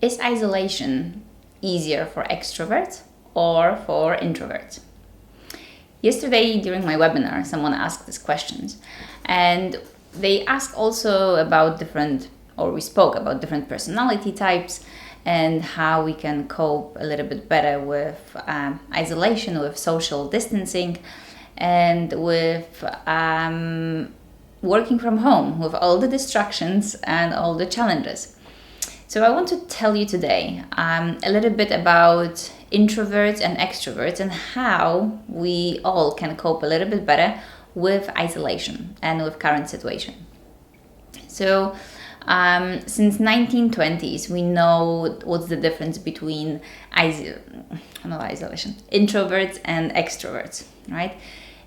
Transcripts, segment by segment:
Is isolation easier for extroverts or for introverts? Yesterday during my webinar, someone asked these questions, and they asked also about we spoke about different personality types and how we can cope a little bit better with isolation, with social distancing, and with working from home, with all the distractions and all the challenges. So I want to tell you today a little bit about introverts and extroverts and how we all can cope a little bit better with isolation and with current situation. So since 1920s, we know what's the difference between isolation, introverts and extroverts, right?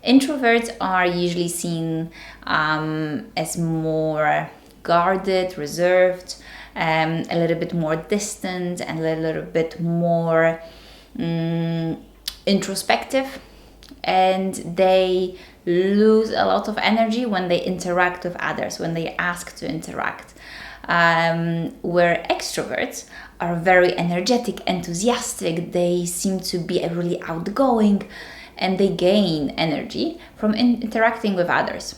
Introverts are usually seen as more guarded, reserved, a little bit more distant, and a little bit more introspective, and they lose a lot of energy when they interact with others, when they ask to interact. Where extroverts are very energetic, enthusiastic, they seem to be really outgoing, and they gain energy from interacting with others.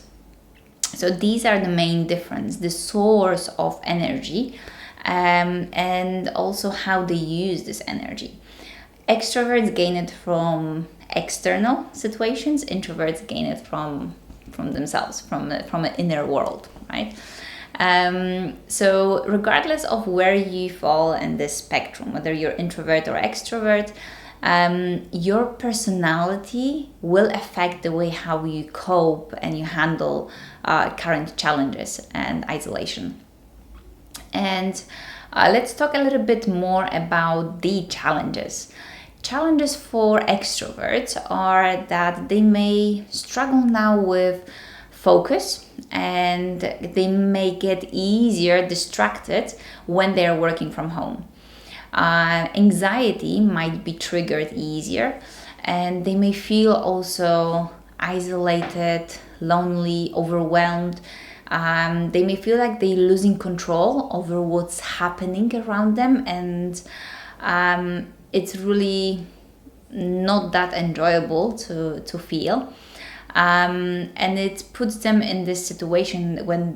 So these are the main difference, the source of energy, and also how they use this energy. Extroverts gain it from external situations, introverts gain it from themselves, from an inner world, right? So regardless of where you fall in this spectrum, whether you're introvert or extrovert, your personality will affect the way how you cope and you handle current challenges and isolation. And let's talk a little bit more about the challenges. Challenges for extroverts are that they may struggle now with focus, and they may get easier distracted when they're working from home. Anxiety might be triggered easier, and they may feel also isolated, lonely, overwhelmed. They may feel like they're losing control over what's happening around them, and it's really not that enjoyable to feel. And it puts them in this situation when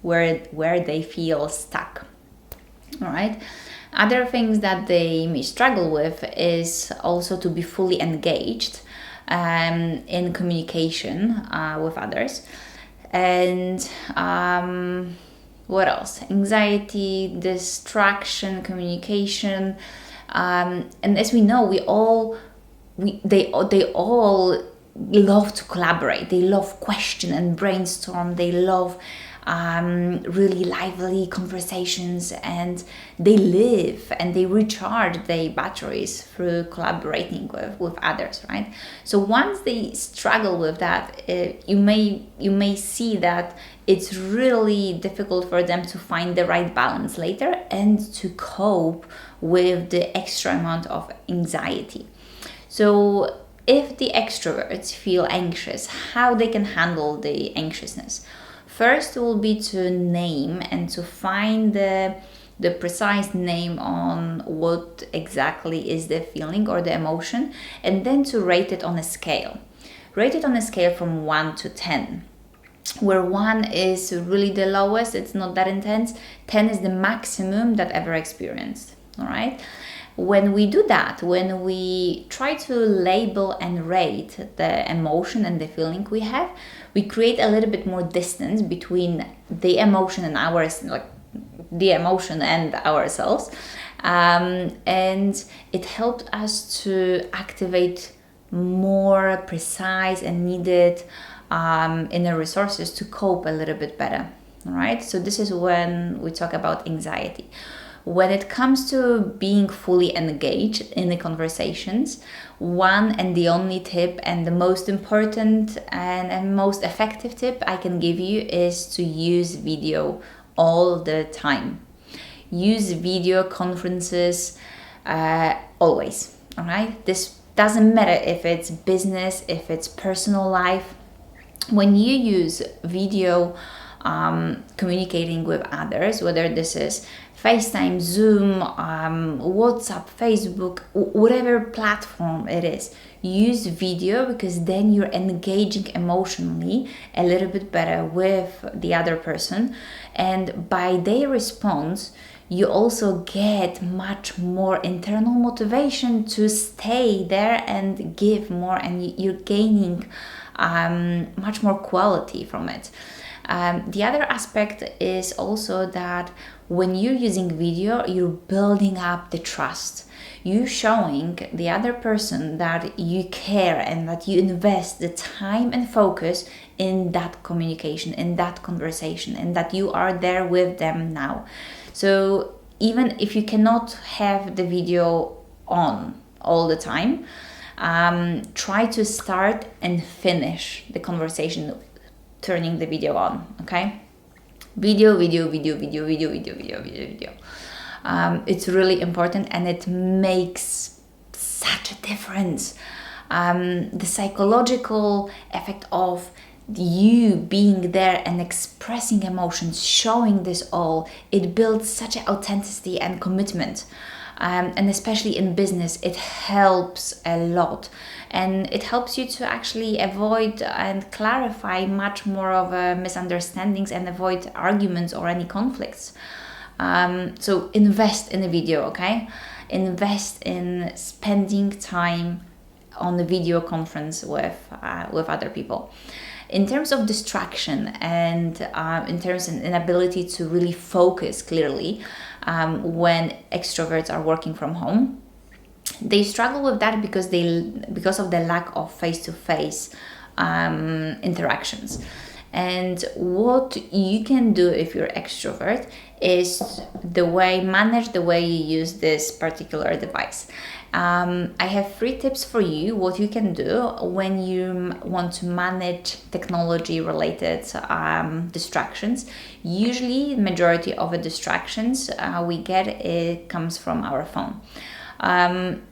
where they feel stuck. All right. Other things that they may struggle with is also to be fully engaged in communication with others. And what else? Anxiety, distraction, communication. And as we know, they all love to collaborate. They love question and brainstorm. They love really lively conversations, and they live and they recharge their batteries through collaborating with others, right? So once they struggle with that, you may see that it's really difficult for them to find the right balance later and to cope with the extra amount of anxiety. So if the extroverts feel anxious, how they can handle the anxiousness? First will be to name and to find the precise name on what exactly is the feeling or the emotion, and then to rate it on a scale. Rate it on a scale from 1 to 10, where 1 is really the lowest, it's not that intense, 10 is the maximum that ever experienced, all right? When we do that, when we try to label and rate the emotion and the feeling we have, we create a little bit more distance between the emotion and the emotion and ourselves, and it helped us to activate more precise and needed inner resources to cope a little bit better. All right, so this is when we talk about anxiety. When it comes to being fully engaged in the conversations, one and the only tip and the most important and most effective tip I can give you is to use video all the time. Use video conferences always, all right? This doesn't matter if it's business, if it's personal life. When you use video communicating with others, whether this is FaceTime, Zoom, WhatsApp, Facebook, whatever platform it is. Use video, because then you're engaging emotionally a little bit better with the other person, and by their response you also get much more internal motivation to stay there and give more, and you're gaining much more quality from it. The other aspect is also that when you're using video, you're building up the trust. You showing the other person that you care and that you invest the time and focus in that communication, in that conversation, and that you are there with them now. So even if you cannot have the video on all the time, try to start and finish the conversation turning the video on, okay? Video. It's really important, and it makes such a difference. The psychological effect of you being there and expressing emotions, showing this all, it builds such an authenticity and commitment. And especially in business, it helps a lot, and it helps you to actually avoid and clarify much more of misunderstandings and avoid arguments or any conflicts. So invest in a video, okay? Invest in spending time on the video conference with other people. In terms of distraction and in terms of inability to really focus clearly, when extroverts are working from home, they struggle with that because of the lack of face-to-face interactions. And what you can do if you're extrovert is manage the way you use this particular device. I have 3 tips for you what you can do when you want to manage technology related distractions. Usually majority of the distractions we get, it comes from our phone.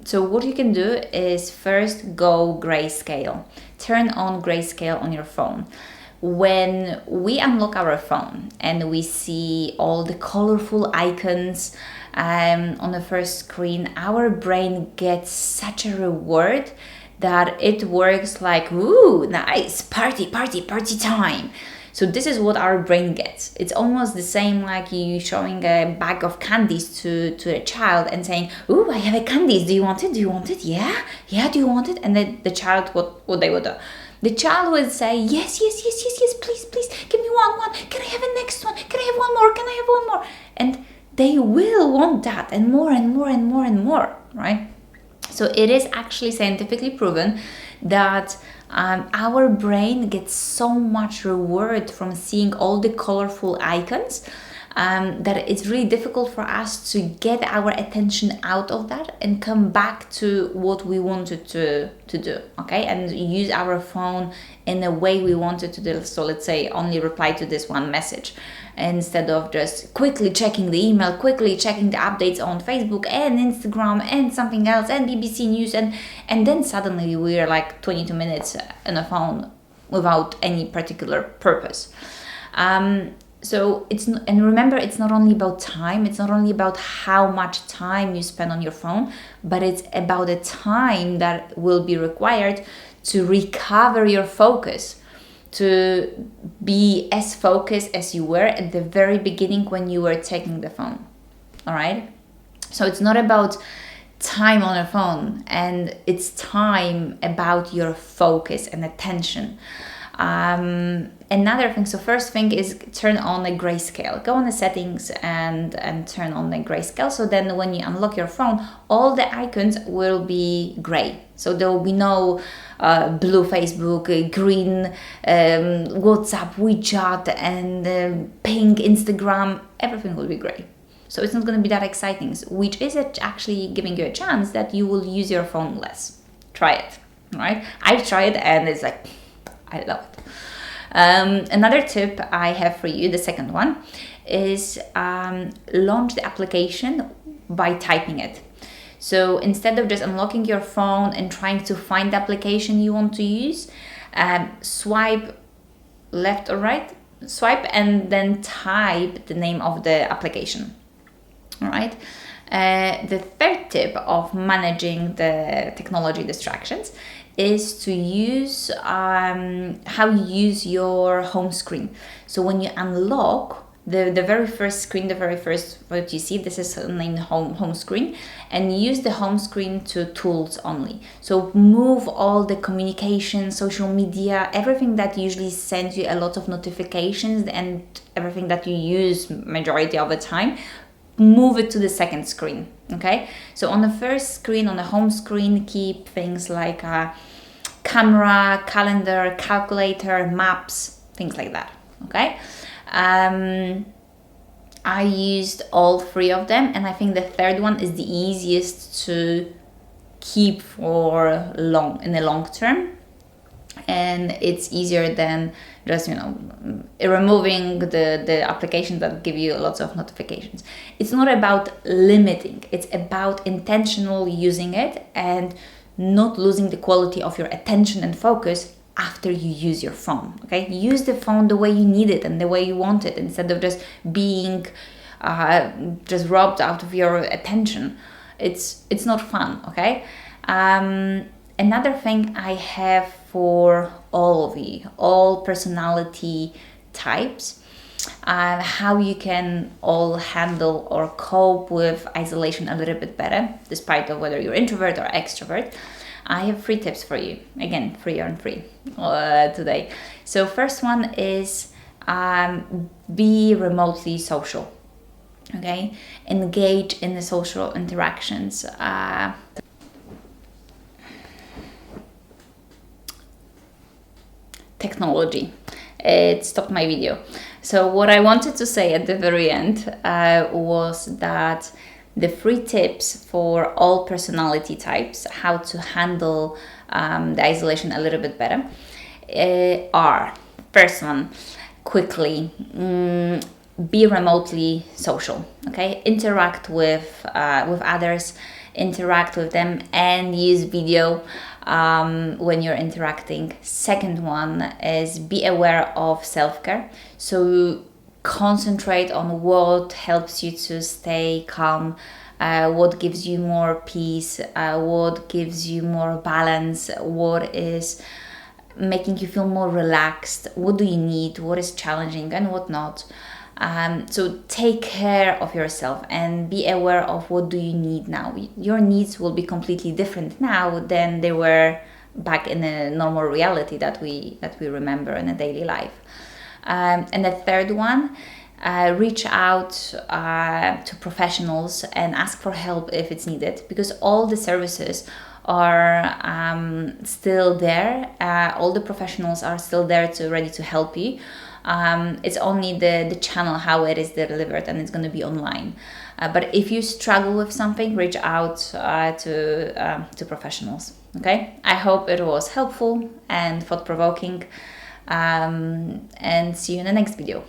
So what you can do is first go Grayscale. Turn on Grayscale on your phone. When we unlock our phone and we see all the colorful icons on the first screen, our brain gets such a reward that it works like, ooh, nice, party time. So this is what our brain gets. It's almost the same like you showing a bag of candies to a child and saying, ooh, I have a candies, do you want it? Yeah, do you want it? And then the child, what they would do? The child would say, yes, please, give me one. Can I have a next one? Can I have one more? And they will want that and more, right? So it is actually scientifically proven that our brain gets so much reward from seeing all the colorful icons that it's really difficult for us to get our attention out of that and come back to what we wanted to do, okay? And use our phone in the way we wanted to do. So let's say only reply to this one message instead of just quickly checking the email, quickly checking the updates on Facebook and Instagram and something else and BBC News, and then suddenly we're like 22 minutes on a phone without any particular purpose. So remember, it's not only about time, it's not only about how much time you spend on your phone, but it's about the time that will be required to recover your focus, to be as focused as you were at the very beginning when you were taking the phone. All right? So it's not about time on a phone, and it's time about your focus and attention. Another thing, so first thing is turn on the Grayscale. Go on the settings and turn on the Grayscale. So then when you unlock your phone, all the icons will be gray. So there will be no blue Facebook, green WhatsApp, WeChat, and pink Instagram. Everything will be gray. So it's not going to be that exciting, which is actually giving you a chance that you will use your phone less. Try it, right? I've tried and it's like, I love it. Another tip I have for you, the second one, is launch the application by typing it. So instead of just unlocking your phone and trying to find the application you want to use, swipe left or right, swipe and then type the name of the application. All right. The third tip of managing the technology distractions is to use how you use your home screen. So when you unlock the very first screen, the very first what you see, this is named home screen, and use the home screen to tools only. So move all the communication, social media, everything that usually sends you a lot of notifications and everything that you use majority of the time, move it to the second screen. Okay, so on the first screen, on the home screen, keep things like camera, calendar, calculator, maps, things like that. Okay, I used all three of them, and I think the third one is the easiest to keep for in the long term, and it's easier than just removing the applications that give you lots of notifications. It's not about limiting, it's about intentional using it and not losing the quality of your attention and focus after you use your phone. Okay, use the phone the way you need it and the way you want it, instead of just being just robbed out of your attention. It's not fun. Okay. Another thing I have for all personality types, how you can all handle or cope with isolation a little bit better, despite of whether you're introvert or extrovert. I have 3 tips for you. Again, 3 on 3 today. So first one is be remotely social. Okay, engage in the social interactions. Technology. It stopped my video. So what I wanted to say at the very end was that the 3 tips for all personality types, how to handle the isolation a little bit better, are: first one, quickly, be remotely social. Okay, interact with others, interact with them, and use video when you're interacting. Second one is be aware of self-care. So concentrate on what helps you to stay calm, what gives you more peace, what gives you more balance, what is making you feel more relaxed, what do you need, what is challenging and what not. So take care of yourself and be aware of what do you need now. Your needs will be completely different now than they were back in the normal reality that we remember in a daily life. And the third one, reach out to professionals and ask for help if it's needed, because all the services are still there. All the professionals are still there ready to help you. It's only the channel how it is delivered, and it's going to be online. But if you struggle with something, reach out to professionals. Okay, I hope it was helpful and thought-provoking, and see you in the next video.